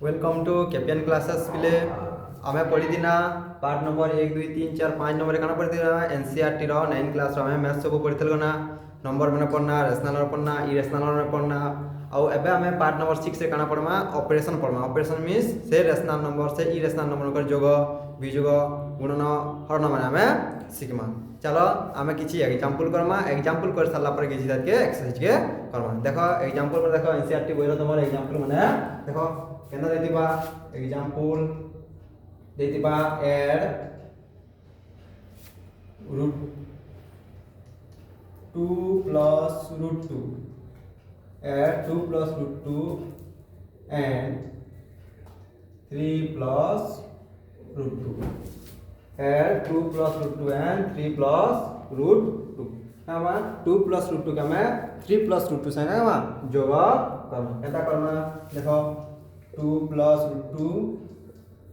Welcome to कैपियन classes पिले आमे पढ़ी दिना पार्ट नंबर 1 2 3 4 5 नंबर काना पढ़ी दिना एनसीईआरटी रो 9 क्लास रो आमे मैथ्स सब पढ़ी थलगना नंबर माने पढ़ना रेशनल पढ़ना इरेशनल रे पढ़ना आउ एबे आमे पार्ट नंबर 6 रे काना पढ़मा ऑपरेशन पढ़मा ऑपरेशन मींस से रेशनल नंबर से इरेशनल नंबर कर जोग विजोग गुणन हरण माने आमे सिखमा। चलो आमे किछि एग्जांपल करमा एग्जांपल कर साला पर किछि के एक्सरसाइज के करमा। देखो एग्जांपल पर देखो एनसीईआरटी बोइरो तमर एग्जांपल माने देखो केना देतिबा एग्जांपल देतिबा add root 2 plus root 2 add 2 plus root 2 and 3 plus root 2 add 2 plus root 2 and 3 plus root 2 comma 2 plus root 2 का मैं 3 प्लस रूट 2 संगे कामा जोग करना केता करना देखो 2 plus root 2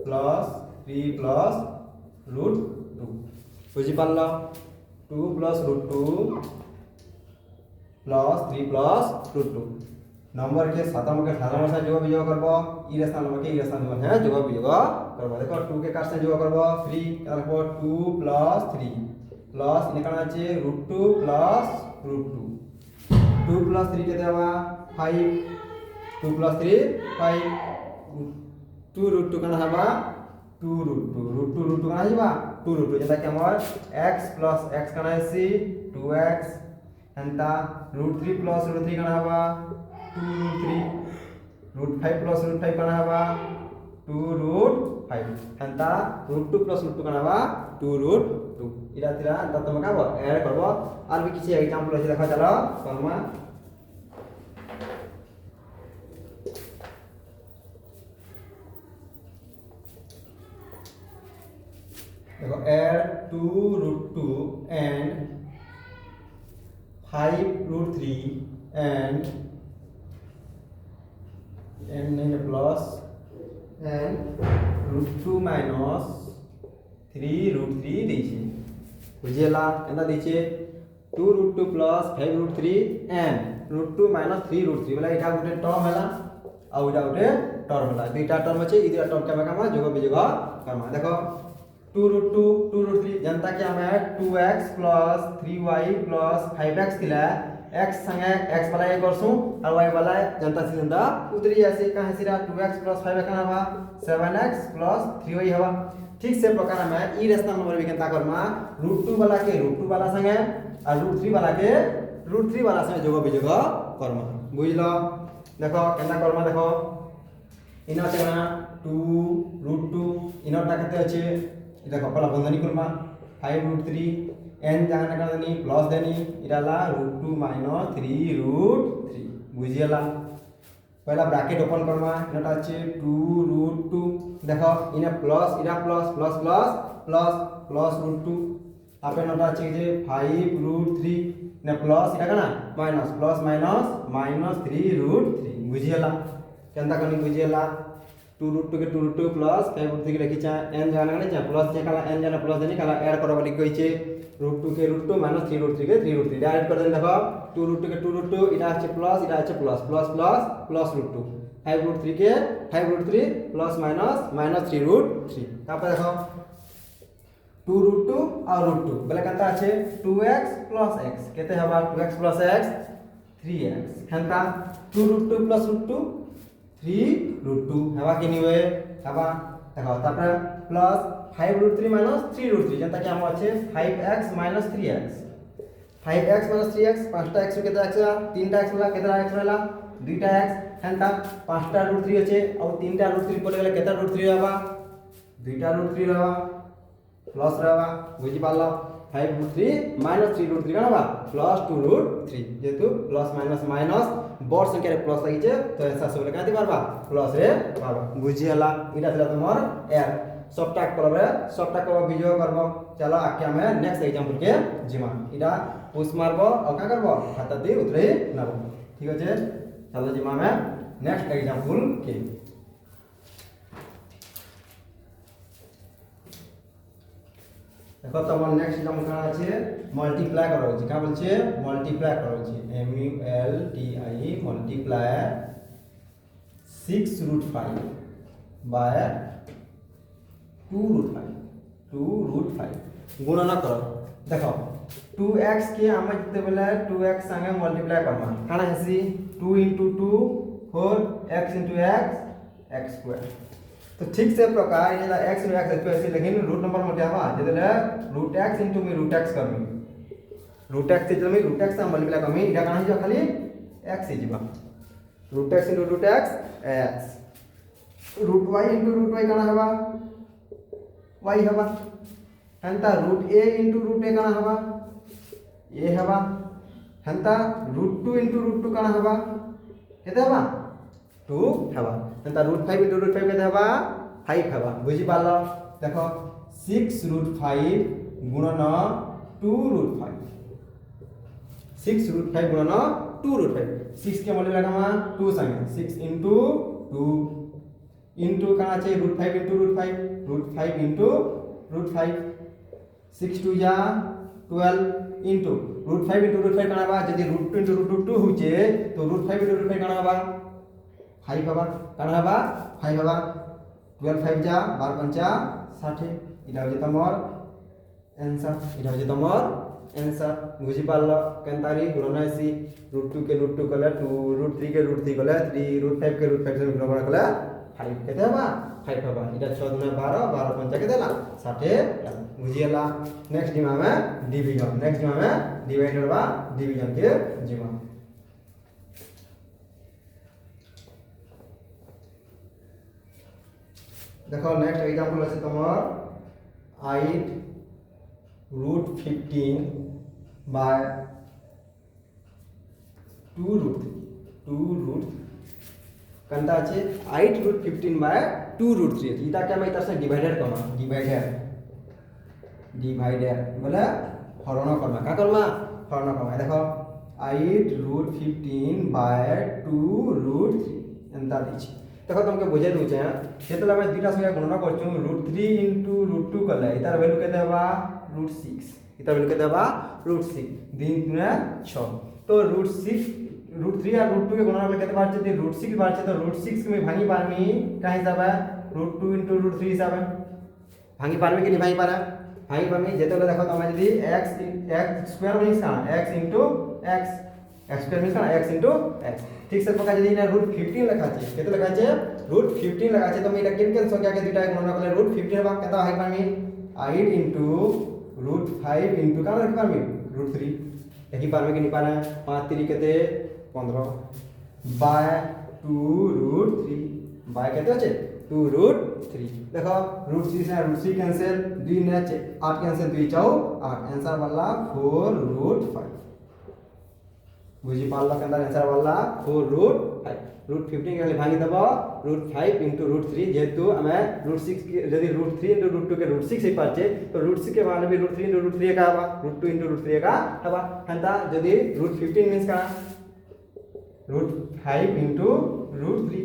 plus 3 plus root 2 बुझी पारल 2 plus root 2 plus 3 plus root 2 number के सातम के सातम से जोग वियोग करबो इरेशनल नंबर के इरेशनल नंबर है जोग वियोग करबो। देखो 2 के कार से जोग करबो 3 करबो 2 प्लस 3 प्लस इने काना আছে रूट 2 प्लस रूट 2 2 प्लस 3 के देवा 5 2 प्लस 3 5 2 रूट 2 काना हबा 2 रूट 2 रूट 2 रूट 2 काना हिबा 2 रूट 2 जेता कि हमर x प्लस x काना है 2x हंता रूट 3 प्लस रूट 3 काना हबा 2 रूट 3 रूट 5 प्लस रूट 5 काना हबा 2 रूट 5 हंता रूट 2 प्लस रूट 2 काना हबा 2 रूट 2 इरा तिरा त तुम का ऐड करबो आर भी किछि एग्जांपल अछि देखा चलो करमा देखो add 2 root 2 and 5 root 3 and नहीं plus and root 2 minus 3 root 3 देछे बुझियला एंदा देछे 2 root 2 plus 5 root 3 and root 2 minus 3 root 3 बोला इटा गुटे टर्म हैला आ उटा गुटे टर्म हैला दुईटा टर्म अछि इ दुईटा टर्म के कामा जोग वियोग करमा। देखो 2 रूट 3 जनता कि हमें 2x plus 3y plus 5x थिला x संगे x वाला ए करसु और y वाला जनता से जनता उतरी ऐसे कहां सिरा 2x प्लस 5x हवा 7x प्लस 3y हवा ठीक से प्रकार में ई रेशनल नंबर भी केता करमा रूट 2 वाला के रूट 2 वाला संगे और रूट 3 वाला के रूट 3 वाला संगे जोग वियोग करमा बुझलो। देखो केता करमा देखो इना से ना 2 रूट 2 इनटा केते अछि देखो पहला बंधनी करमा 5 रूट 3 n जाना का देनी प्लस देनी इराला रूट 2 माइनस 3 रूट 3 बुझियला पहला ब्रैकेट ओपन करमा इनटा अछि 2 रूट 2 देखो इने प्लस इरा plus plus plus plus plus root 2 आपे नटा अछि जे 5 रूट 3 ने प्लस इरा कना minus plus minus minus 3 root 3 बुझियला केनता कनी बुझियला 2 रूट 2 के 2 रूट 2 प्लस 5 रूट 3 के लिखि चा n जाना कने चा प्लस चा काला n जाना प्लस देनी काला ऐड करबा लिख गई छे रूट 2 के रूट 2 माइनस 3 रूट 3 के 3 रूट 3 डायरेक्ट कर देन देखो 2 रूट 2 के 2 रूट 2 इटा আছে प्लस इटा আছে plus plus plus plus root 2 5 root 3 के 5 root 3 plus minus minus 3 root 3 तापर देखो 2 रूट 2 और रूट 2 बोले कता আছে 2x प्लस x केते हबा 2x प्लस x 3x हंता 2 रूट 2 प्लस रूट 2 3 रूट 2 हवा के निवे हवा देखो तापर प्लस 5 रूट 3 माइनस 3 रूट 3 जनता कि हम আছে 5x minus 3x 5x minus 3x पांचटा x केते x तीनटा x वाला केते x वाला दुईटा x हंता पांचटा रूट 3 আছে और तीनटा रूट 3 पड़े गेले केते रूट 3 हवा दुईटा रूट 3 रहबा प्लस रहबा बुझी पारलो 5 रूट 3 माइनस 3 रूट 3 हवा प्लस 2 रूट 3 जेतु प्लस माइनस माइनस बड़ संख्या रे प्लस लागि जे तो ऐसा सब काटी पारबा प्लस रे पारबा बुझी हला इटा तला तुमर एर सबटा करबे सबटा को वियोग करबो। चलो आके हमें नेक्स्ट एग्जांपल के जिमा इटा पुश मारबो और का करबो खाता दी उतरे नबो ठीक আছে चलो जिमा में नेक्स्ट एग्जांपल के देखो तो नेक्स्ट एग्जांपल का আছে मल्टीप्लाई करा होची का बोलछे मल्टीप्लाई करा होची m u l t i multiply 6 root 5 by 2√5 गुणन कर देखो 2x के आम जिते बेले 2x संगे मल्टीप्लाई करमा काना हेसी 2 × 2 4 x × x स्क्वायर। तो ठीक से प्रकार ये x × x स्क्वायर से लेकिन रूट नंबर मते हवा जेते √x × मी √x करमी √x से जमी √x से मल्टीप्लाई करमी इडा काना हिजो खाली x ही जीवा √x × √x x √y × √y काना हवा y हवा हंता √a × √a काना हवा a हवा हंता √2 × √2 काना हवा केते हवा 2 हवा हंता √5 × √5 केते हवा 5 हवा बुझी पालो देखो 6√5 गुणन 2√5 6√5 गुणन 2√5 6 के मल्टीप्लाई करमा 2 संगे 6 × 2 into काना चाहिए √5 × √5 √5 × √5 6 2 जा 12 into √5 × √5 काना बा यदि √2 × √2 होचे तो √5 × √5 काना बा 5 हवा काना बा 5 हवा 12 5 जा 12 पंचा 60 इटा होजे तमर आंसर इटा होजे तमर आंसर बुझी पारलो केनतारी गुणनासी √2 के √2 कले 2 √3 के √3 कले 3 √5 के √5 से गुणन कले 5 केते हवा 5 हवा इटा 6 × 12 12 पंचा केते ला 60 बुझियला नेक्स्ट जिमा में डिवीजन नेक्स्ट जिमा में डिवाइडर बा डिवीजन के जिमा देखो नेक्स्ट एग्जांपल আছে তোমার 8√15 by 2√3 कंता আছে 8√15 by 2√3 এটা কে আমি তার সাথে ডিভাইডার করব ডিভাইডার বলে হরণ করবা কা করবা হরণ করবা দেখো 8√15 by 2√3 এন্তা দিছি देखो तुमके बुझे दूचे जेतले हम दुटा संख्या गणना करछु √3 * √2 कले इतार वैल्यू केते हवा √6 इतार वैल्यू केते हवा √6 3 * 6 तो √6 √3 और √2 के गणना में केते बारछे ते √6 बारछे तो √6 के मैं भांगी पारमी का हिसाब है √2 * √3 हिसाब है भांगी पारमी कि नहीं भांगी पारा भांगी पारमी जेतले देखो तुम यदि x स्क्वायर मींस का x * x x square means का x * x ठीक से प्रकार यदि ना √15 लिखा छे केते लिखा छे √15 लिखा छे तो मैं एटा केन केन संख्या के दुटा गणना करले √15 बा केता हाई पामी 8 * √5 * का लिख पामी √3 एही पारमे कि नि पाना 5 3 केते 15 बाय 2√3 बाय केते আছে 2√3 देखो √3 से √3 कैंसिल 2 ने 8 कैंसिल 2 4 8 आंसर वाला 4√5 बुझी पारला केंदा आंसर वाला 4√5 √15 के खाली भागी दबो √5 * √3 जेतु हमें √6 के यदि √3 * √2 के √6 से पाछे तो √6 के मान भी √3 * √3 का हवा √2 * √3 का हवा हंता यदि √15 मींस का √5 * √3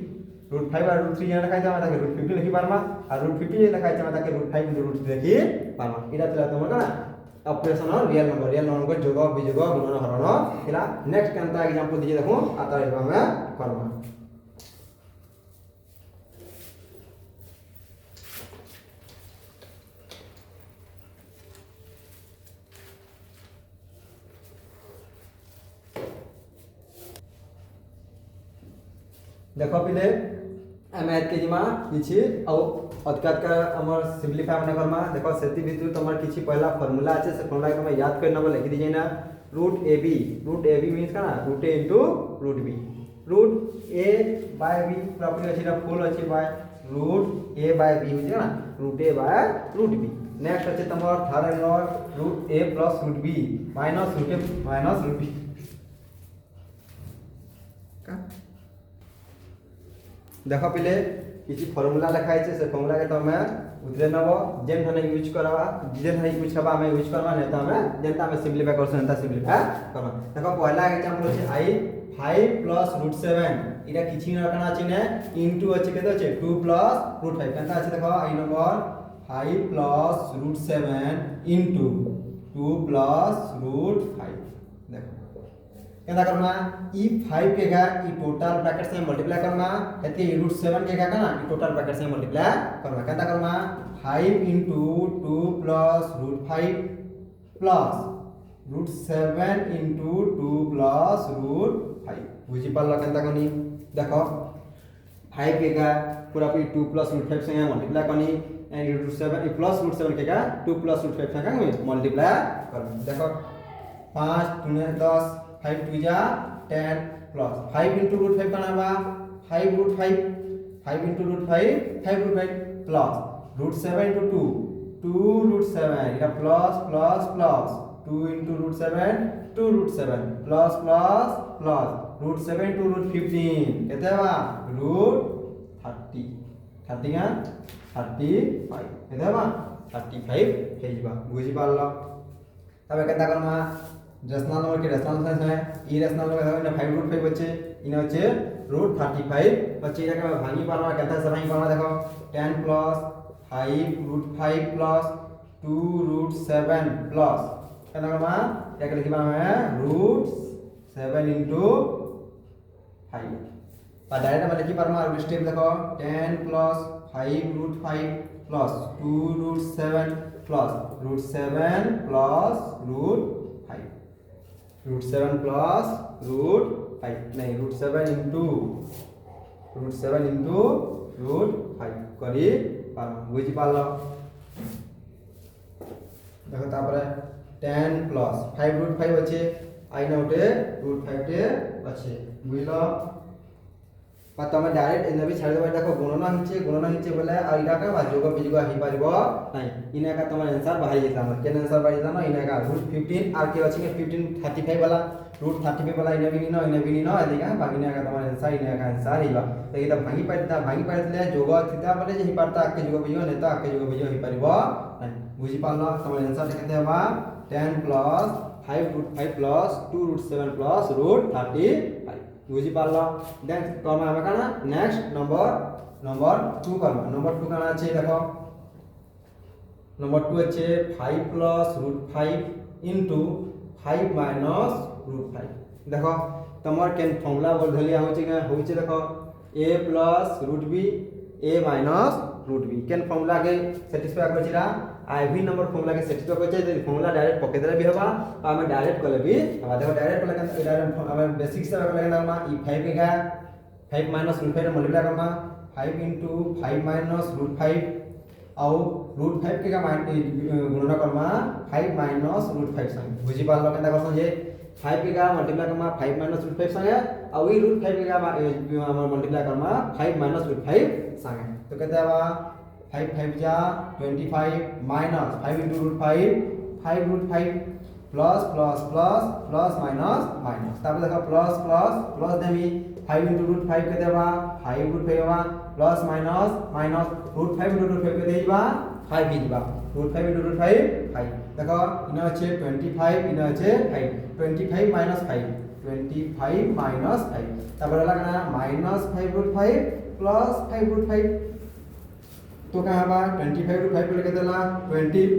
√5 और √3 यहाँ लिखा है ताके √15 लिखि पारमा और √15 लिखा है ताके √5 * √3 लिखि पारमा इरा तला तुम ना ऑपरेशन और रियल नंबर को जोग विजोग गुणन हरण इला नेक्स्ट केनता एग्जांपल दीजिए देखो आता है हमें करना देखो पहले मैथ के जिमा किछि औ अदकात का हमर सिंपलीफाई माने करमा देखो सेति भितु तमर किछि पहला फार्मूला আছে से फार्मूला के मैं याद करना बोले लिख दीजिए ना √ab मींस का ना √a * √b √a/b प्रॉपर्टी अछि ना फुल अछि बाय √a/b हो ना √a/√b नेक्स्ट अछि तमर third number √a + √b minus √a minus √b का देखो पहले किसी फार्मूला लिखा है से फार्मूला के तो हमें उतरे नबो जेन हने यूज करवा जेन हने यूज करबा हमें यूज करबा नहीं तो हमें जेनता हमें सिंपलीफाई करसन एंता सिंपलीफाई करबा देखो पहला एग्जांपल है i 5 + √7 इटा किछि न रखना अछि ने इनटू अछि केते अछि 2 + √5 केनता अछि देखो i नंबर 5 + √7 इनटू 2 + √5 देखो केना करना ई 5 के का ई टोटल ब्रैकेट से मल्टीप्लाई करना एते √7 के का ना ई टोटल ब्रैकेट से मल्टीप्लाई करना केना करना 5 * 2 + √5 प्लस √7 * 2 + √5 बुझी पारला केनता कनी देखो 5 के का पूरा पूरी 2 + √5 से मल्टीप्लाई करनी एंड √7 प्लस √7 के का 2 + √5 से का मल्टीप्लाई करनी देखो 5 2 10 5 2 जा 10 प्लस 5 * √5 करना बा 5 √5 5 * √5 5 √5 प्लस √7 * 2 2 √7 এটা plus plus plus 2 * √7 2 √7 plus plus plus √7 to √15 केते बा √30 30 का 35 केते बा 35 हे जिबा बुझी पारलो तबे केता करना रेशनल नंबर के रेशनल सेंस है ई रेशनल नंबर है 5 √5 बचे इने होचे √35 बचे এটা के भागी पारवा केता से भागी पारवा देखो 10 प्लस 5 √5 प्लस 2 √7 प्लस केता करना एक लिखबा है √7 into 5 पर डायरेक्ट हम लिखि पारमा और स्टेप देखो 10 plus 5 √5 plus 2 √7 plus √7 plus √5 √7 plus √5 नहीं √7 into √5 करी पारमा बुझी पारलो देखो तापर 10 प्लस 5 √5 আছে आइना उठे √5 टे আছে বুঝলো বা তুমি ডাইরেক্ট এনে বি ছাড়ি দেবা দেখো গণনা হিচে বলে আর এটা কা বা যোগ বিযোগ হি পারিব নাই ইনা কা তোমার आंसर বাহারি যেতা আমরা কেন आंसर বাহারি জানো ইনা কা √15 আর কি আছে 15 35 वाला √35 वाला इने भी नी न एदिका बाकी का তোমার आंसर इना का आंसर हिबा तो এটা ভাঙি পাইতলে যোগ থিতা বলে যে হি পারতা আকে যোগ বিযোগ নেতা আকে যোগ বিযোগ হি পারিব নাই বুঝি পারলো তোমার आंसर কেতে হবা 10 प्लस 5 √5 प्लस 2 √7 प्लस √35 বুঝি পারলো দেন কর্ম হবে কানা নেক্সট नंबर 2 কর্ম नंबर 2 কানা আছে দেখো नंबर 2 আছে 5 प्लस √5 into 5 minus √5 देखो তোমার কেন ফর্মুলা বল ধলিয়া হইছে দেখো a plus √b a minus √b কেন ফর্মুলা के सैटिस्फाई करছিলা आईवी नंबर फॉर्मूला के सेटिस्फाई करछे जे फॉर्मूला डायरेक्ट पके देले भी होबा आ हम डायरेक्ट करले भी अब देखो डायरेक्ट करले के डायरेक्ट हम बेसिक से करले ना ई 5 के का 5 minus √5 रे मल्टीप्लाई करना 5 into 5 minus √5 और √5 के का गुणन करना 5 minus √5 संग बुझी पारलो केनता करछन जे 5 के का मल्टीप्लाई करना 5 minus √5 संगे और ई √5 के का हम मल्टीप्लाई करना 5 minus √5 संगे तो कहते बा 5 5 जा 25 minus 5 into √5 5 √5 plus plus plus plus minus minus तब देखो plus plus plus देमी 5 into √5 के देबा 5 √5 होबा plus minus minus √5 into √5 के देबा 5 हिजबा √5 into √5 5 देखो इना আছে 25 इना আছে 5 25 minus 5 25 minus 5 तब रहला ना minus 5 √5 plus 5 √5 तो कहाँ बा 25 √5 को लेके देला 20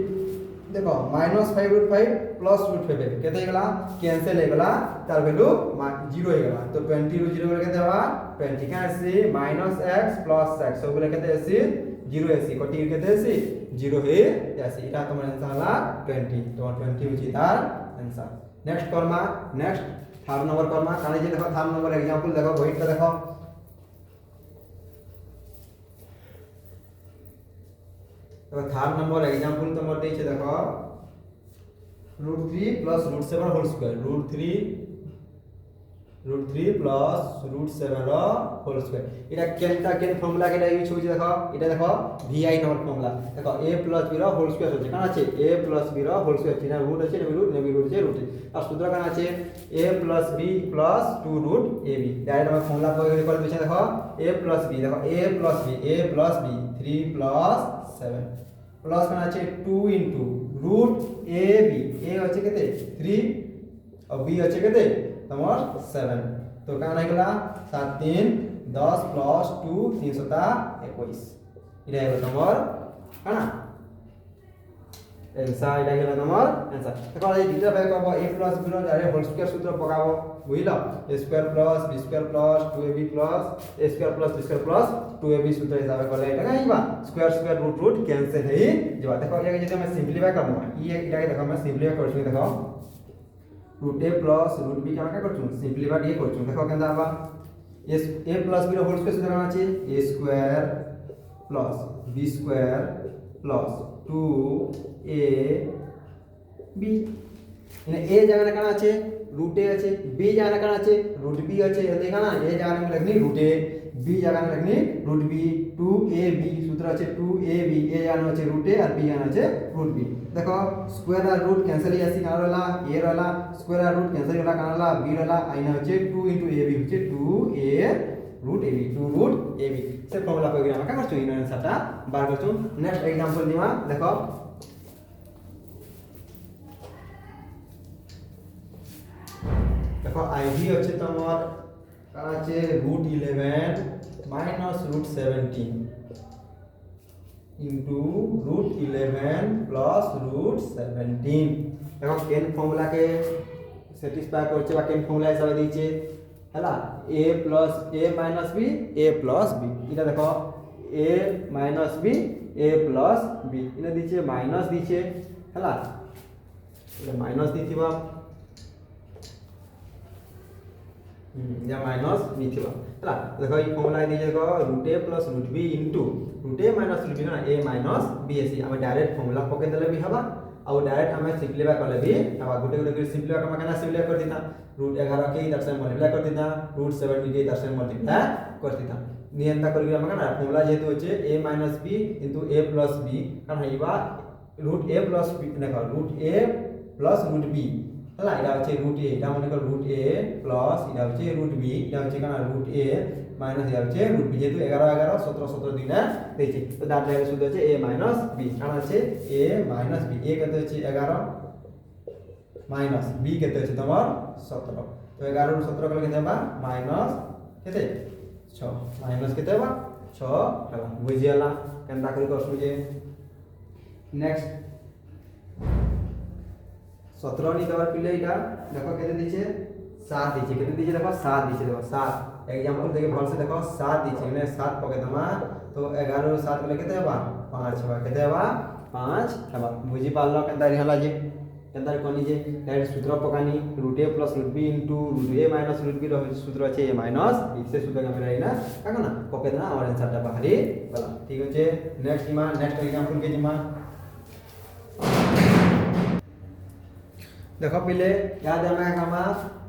देखो -5 √5 प्लस √5 केते गेला कैंसिल हे गेला तार वैल्यू 0 हे गेला तो 20 ରୁ 0 लेके देबा 20 का से -x प्लस x सब लेके दे से 0 एसी कटी केते से 0 हे एसी इटा तुम्हार आंसर हला 20 तो 20 होची तार answer next Karma next third number Karma काने जे देखो थर्ड नंबर एग्जांपल देखो वही का देखो तो थर्ड नंबर एग्जांपल तमर देछे देखो √3 plus √7 होल स्क्वायर √3 plus √7 रो होल स्क्वायर इटा केनता केन फार्मूला केटा यूज होई देखो इटा देखो vi नंबर फार्मूला देखो a plus b रो होल स्क्वायर होचे काना আছে a plus b रो होल स्क्वायर थिना रूट আছে নেবি रूट আছে रूट আর সূত্র কানা আছে a plus b plus 2 root ab direct हम फार्मूला को कर दिछे देखो a plus b देखो a plus b 3 plus 7 plus कना আছে 2 into root ab a আছে কেতে 3 और b আছে কেতে তোমার 7 तो काना হইগলা 7 3 10 plus 2 3 7 21 এটা হলো তোমার কানা आंसर এটা হলো তোমার आंसर দেখো এই দুইটা বাই করব a প্লাস b এর ডাইরেক্ট হোল স্কয়ার সূত্র পকাবো বুঝলো a square plus b square plus 2ab plus a square plus b square plus 2ab সূত্র হিসাবে করলে এটা আইবা square square root root cancel হই যাবা দেখো এটাকে যদি আমি সিম্পলিফাই করব এটাকে দেখো আমি সিম্পলিফাই করছি দেখো root a plus root b কেমন করছু সিম্পলিফাই দিয়ে করছু দেখো কেন আবা a plus b এর হোল স্কয়ার সূত্র কেমন আছে a square plus b square plus 2a b মানে a জায়গাটা কেন আছে root a আছে b জায়গাটা কেন আছে root b আছে এতে কেন a জায়গাটা আমি লিখনি root a b জায়গাটা লিখনি root b 2ab সূত্র আছে 2ab a জায়গাটা আছে root a আর b জায়গাটা আছে root b দেখো স্কয়ার আর রুট ক্যান্সেল হই আসি কানা রলা a রলা স্কয়ার আর রুট ক্যান্সেল হলা কানা রলা b রলা আইনা হচ্ছে 2 ab হচ্ছে 2a root ab 2 root ab সে ফর্মুলা কই গিয়ে আমরা করছো ইন आंसरটা বার করছো নেক্সট एग्जांपल দিমা দেখো দেখো আইভি হচ্ছে তোমার কানা আছে √11 মাইনাস √17 into √11 plus √17 দেখো কেন ফর্মুলা কে স্যাটিসফাই করছে বা কেন ফর্মুলা হিসাবে দিয়েছে হলা a plus a minus b a plus b এটা দেখো a minus b a plus b এটা দিছে মাইনাস দিছে হলা এটা মাইনাস দিছিবা या माइनस b थिबा हला देखो ई फॉर्मूला दिजे देखो √a plus √b into √a minus √b ना a minus b एसी हम डायरेक्ट फॉर्मूला पके देले भी हबा और डायरेक्ट हमें सिंपलीफाई करले भी हबा गुटे गुटे कर सिंपलीफाई करमा केना सिंपलीफाई कर दिता √11 के इधर से मल्टीप्लाई कर दिता √17 के इधर से मल्टीप्लाई कर दिता नियंता कर हम केना फॉर्मूला जेतु होचे a minus b into a plus b कारण हइबा √a plus b देखो √a plus √b হলা এটা হচ্ছে √a এটা মনে করো √a প্লাস এটা হচ্ছে √b এটা হচ্ছে কেন √a মাইনাস এটা হচ্ছে √b যেহেতু 11 11 17 17 দিনে দিয়েছি তো তার জায়গায় শুধু হচ্ছে a - b কারণ আছে a - b a কত হচ্ছে 11 মাইনাস b কত হচ্ছে তোমার 17 তো 11 ରୁ 17 কলে কেতে হবে মাইনাস কেতে 6 মাইনাস কেতে হবে 6 ହେଲା বুঝিয়ালা কেনটা করি করছু যে নেক্সট 17 নি দেওয়ার পিলে এটা দেখো কেতে দিছে 7 দিছে কেতে দিছে দেখো 7 দিছে দেখো 7 एग्जांपल দেখে ভালসে দেখো 7 দিছে মানে 7 পকে দমা তো 11 ରୁ 7 গলে কেতে হবা 5 হবা কেতে হবা 5 হবা বুঝি পারলো কেনটা হলা যে কেনটা কোনি যে ডাইরেক্ট সূত্র পকানি √a + √b * √a - √b র সূত্র আছে a - b সে সূত্র আমি রাই না কাকো না পকে না আমার आंसरটা বাহারি বলা ঠিক আছে নেক্সট ইমা নেক্সট एग्जांपल के जिमा देखो पहले याद है मैं कमा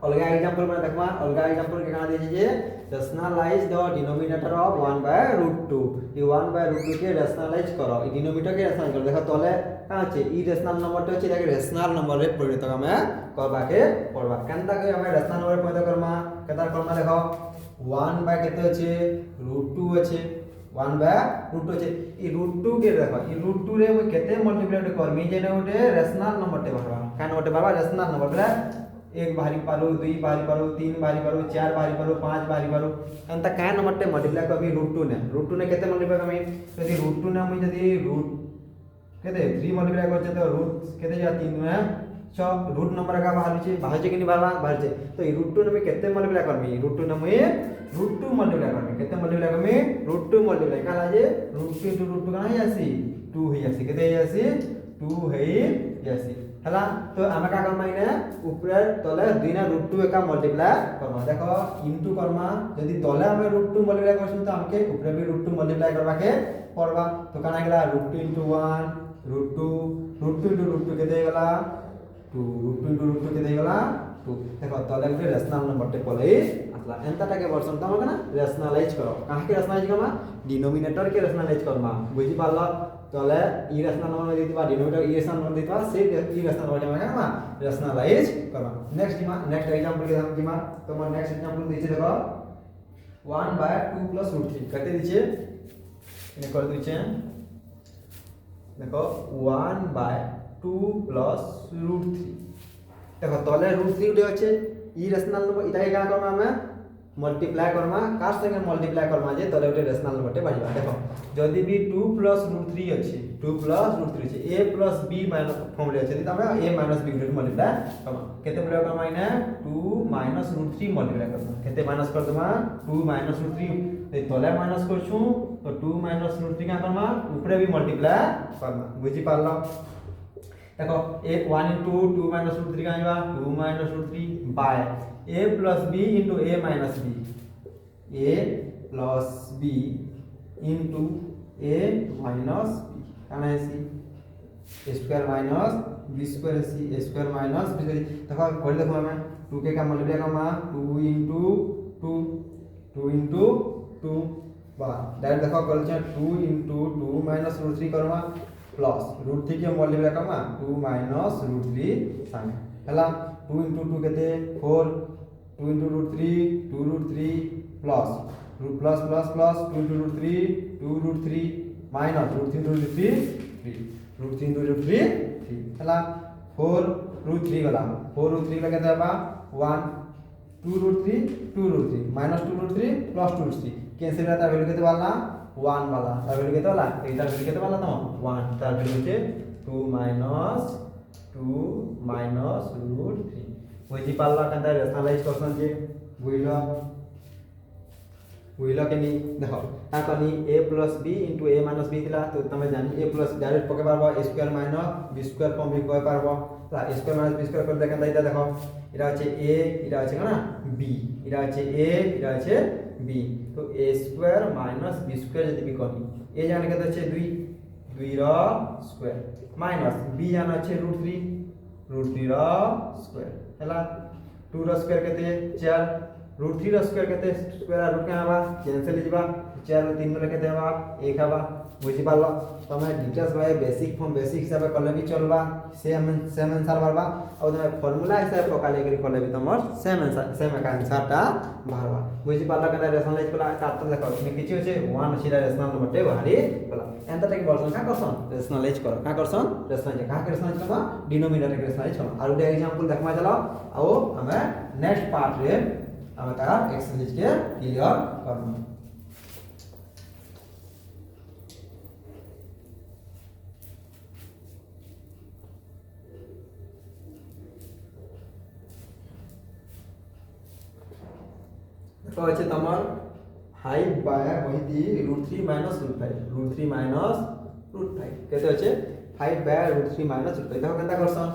अलगा एग्जांपल में देखमा अलगा एग्जांपल के कहां दीजिए जे रैशनलाइज द डिनोमिनेटर ऑफ 1/√2 ये 1/√2 के रैशनलाइज करो ई डिनोमिनेटर के रैशनलाइज करो देखो तले का আছে ই রেশনাল নম্বরটা হচ্ছে এটাকে রেশনাল নম্বরে পরিণত করবে করবাকে পড়বা কেনটা কে আমি রেশনাল নম্বরে পরিণত করমা কেটা করমা দেখো 1 বাই কেতে আছে √2 আছে 1/√2 আছে এই √2 के देखो ई √2 रे মই কেতে মল্টিপ্লাই করমি যেনে ওটে রেশনাল নম্বরতে বাবা কেন ওটে বাবা রেশনাল নম্বর বলে 1 बाहरी पारो 2 बाहरी पारो 3 बाहरी पारो 4 बाहरी पारो 5 बाहरी पारो अंत का नंबरटे मल्टीप्लाई करबी √2 ने केते मल्टीप्लाई करबी यदि √2 ने हम यदि रूट केते 3 मल्टीप्लाई करछे तो रूट केते जा 3 में 6 रूट नंबर का बाहर छे कि नहीं बाहर छे तो ई √2 ने केते मल्टीप्लाई करबी √2 ने मैं √2 मल्टीप्लाई करबी केते मल्टीप्लाई करबी √2 मल्टीप्लाई काला जे √2 * √2 का ही आसी 2 ही आसी केते आसी 2 है आसी हला तो आमे का करमा इने ऊपर तले 2 ना √2 एका मल्टीप्लाई करमा देखो इनटू करमा यदि तले हमें √2 मल्टीप्लाई करछन तो हमके ऊपर भी √2 मल्टीप्लाई करबा के पड़बा तो काना गेला √2 * 1 √2 √2 * √2 के दे गेला 2 √2 * √2 के दे गेला 2 देखो तले गुटे रेशनल नंबरटे पले असला एंताटाके वर्सन तमा कना रेशनलाइज करो काहे के रेशनलाइज करमा डिनोमिनेटर के रेशनलाइज करमा बुझी पारला तले इ रेशनल नंबर में दितबा डिनोमिनेटर इ रेशनल नंबर दितबा से इ रेशनल नंबर में करमा रेशनलाइज करमा नेक्स्ट दिमा नेक्स्ट एग्जांपल के हम दिमा तो मैं नेक्स्ट एग्जांपल दिछे देखो 1/2 + √3 कते दिछे इने कर दिछे देखो 1/2 + √3 देखो तले √3 उठे আছে इ रेशनल नंबर इटा का करबा हमें मल्टीप्लाई करमा कार संगे मल्टीप्लाई करमा जे तले गोटे रेशनल नंबर टे बाजिबा देखो जदी भी 2 + √3 अछि 2 + √3 अछि a + b माइनस फॉर्म रे अछि तमे a - b Gute multiply Karma केते प्रयोग करमा इने 2 - √3 मल्टीप्लाई करमा केते माइनस कर दमा 2 - √3 ए तले माइनस करछु तो 2 - √3 का करमा ऊपरे भी मल्टीप्लाई करमा बुझी पारलो देखो a 1 * 2 - √3 का आइबा 2 - √3 bye a + b into a minus b a plus b into a minus b काना है सी a square minus b square है सी a square minus b square देखो कर देखो हमें 2 के का मल्टीप्लाई करमा 2 into 2 2 into 2 बा डायरेक्ट देखो कर छ 2 into 2 minus √3 करमा प्लस √3 के मल्टीप्लाई करमा 2 minus √3 सामने हला 2 into 2 केते 4 2 into √3 2 √3 plus plus plus plus 2 into √3 2 √3 minus √3 into √3 3 √3 into √3 3 हला 4 √3 गला 4 √3 का केते बा 1 2 √3 2 √3 minus 2 √3 plus 2 √3 कैंसिल रहता वैल्यू केते वाला 1 वाला ता वैल्यू केते वाला एटा वैल्यू केते वाला तो 1 ता वैल्यू छे 2 minus √3 बुझी पारला कंदा रेशनलाइज क्वेश्चन जे बुझलो के नी देखो ता कनी a + b * a - b थिला तो तमे जानि a + डायरेक्ट पके पारबो a square - b square form भी पके पारबो ता a स्क्वायर - b स्क्वायर कर दे कंदा इता देखो इरा আছে a इरा আছে ना b इरा আছে a इरा আছে b तो a स्क्वायर - b स्क्वायर जदी भी कनी a जाने के আছে 2 2 रा स्क्वायर माइनस b जाना আছে √3 रा स्क्वायर हला 2 रा स्क्वायर केते 4 √3 रा स्क्वायर केते स्क्वायर रूट का आबा कैंसिल जिबा 4 रे 3 रे केते आबा 1 आबा बुझि पारलो तमे डिटेल्स भाई बेसिक फॉर्म बेसिक हिसाब करले भी चलबा सेम आंसर बारबा और तमे फार्मूला हिसाब पकाले करी करले भी तमर सेम आंसर ता बारबा बुझि पारलो कना रेशनलाइज कला ता देखो में किछि होचे 1 छिरा रेशनल नंबर टे बाहरी कला एंता टेक वर्जन का करसन रेशनलाइज कर का करसन रेशनलाइज करबा डिनोमिनेटर के रेशनलाइज कर और एक एग्जांपल देखमा चलो आओ हमें नेक्स्ट पार्ट रे हमें तार एक्सरसाइज के क्लियर करना तो अच्छे तमर 5 बाय वही √3 - √5 √3 - √5 केते अच्छे 5 बाय √3 - √5 देखो केनता करसन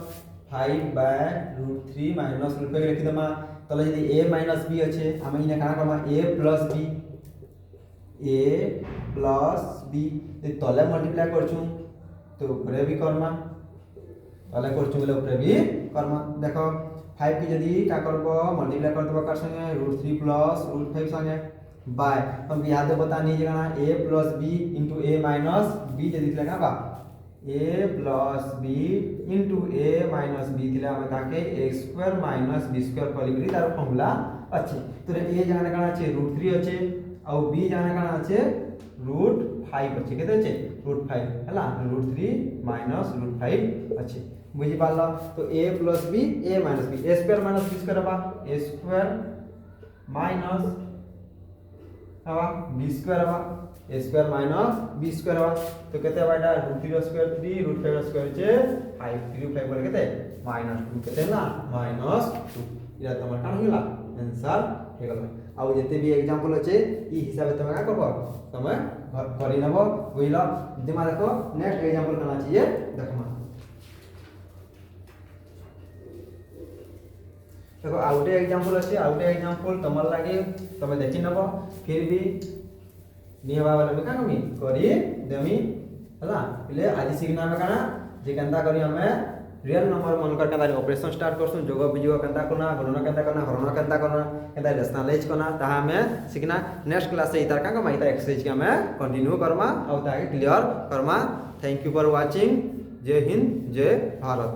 5 बाय √3 - √5 लिखि दमा तले यदि a - b अच्छे हम इने काना कमा a + b ए तले मल्टीप्लाई करछु तो ऊपरे भी करमा तले करछु बोले ऊपरे भी करमा देखो 5 की यदि का करबो मल्टीप्लाई कर देबो कर संगे √3 + √5 संगे बाय हम याद बतानी जगह a + b * a - b यदि लिखला बा a + b * a - b थिला हम ताके a² - b² कलिकरी तार फार्मूला अछि तो a जाने काना अछि √3 अछि और b जाने काना अछि √5 अछि केते अछि √5 हला √3 - √5 अछि बुझि पारला तो a + b a - b a² - b² बा a² माइनस हवा b² हवा a² - b² हवा तो केते बाटा √3 रा स्क्वायर 3 √5 रा स्क्वायर छे 5 3 5 बोले केते -2 केते ना -2 इरा तमर कान होला आंसर हे गला आ जते भी एग्जांपल अछि ई हिसाब तमे का करबो तमे करि नबो बुझलो दिमा देखो नेक्स्ट एग्जांपल करना चाहिए देखमा देखो आउटे एग्जांपल अछि आउटे एग्जांपल तमर लागे तमे देखि नबो फिर भी नियबा वाला में का कमी करी देमी हला पहिले आज सिखना में काना जे केनता करी हमें रियल नंबर मन कर केनता ऑपरेशन स्टार्ट करसु जोग बिजोग केनता करना गणना केनता करना हरण केनता करना केनता रेशनलाइज करना ता हमें सीखना नेक्स्ट क्लास से इतर का माइता एक्सरसाइज के हमें कंटिन्यू करमा और ताके clear Karma thank you for watching जय हिंद जय भारत।